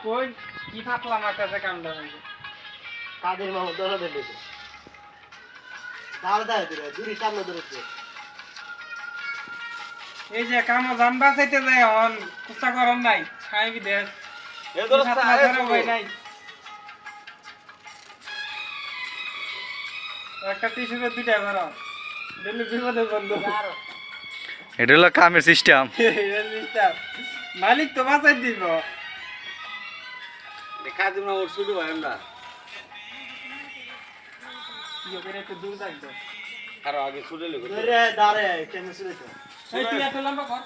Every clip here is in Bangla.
কই কি ফাটলা মারতেছে কামড়া কাদের মামু দলা দেবে দাও দাও দূরে সামনে ধরেছে এই যে কামো জান বাঁচাইতে যায় হন কুস্তা করন নাই খাই বিদেশ এ দোস্ত ভাই নাই একটা টিস্যুতে দুইটা করো দিল্লি বিপদে বন্ধু এটা হলো কামের সিস্টেম। মালিক তো বাঁচাই দিব কাদের মামু শুরু হয় আমরা একটু দূর থাকতো আরো আগে শুরু লেগে রে দাঁড়ে কেন শুরু তো এই তুই এত লম্বা কর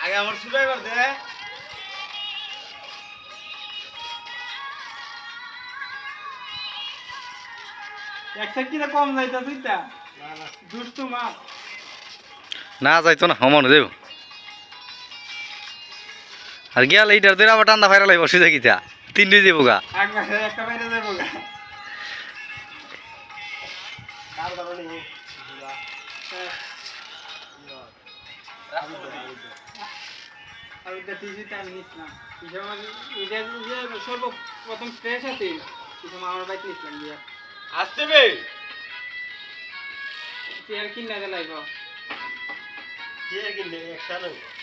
আগে আমার শুরু এবার দে এক সেকেন্ডে কম যাইতা তুইটা দুষ্টু মা না যাইতো না হমন দেব আর গিয়াল এইটার ধরে আবার টান্দা ফাইরা লাগবে সুজা কিতা তিনটে দেবো গা একবার একটা বাইরে যাবো গা কার দাঁড়ো নি আমি তো টিভিটা নিস না এটা যে সর্বপ্রথম ফ্রেশ আছে কিছু আমার বাইক নিচ্ছিলাম দিয়া আসতে বে তুই আর কিনা গেলাই কি আর কিনলে একটা নয়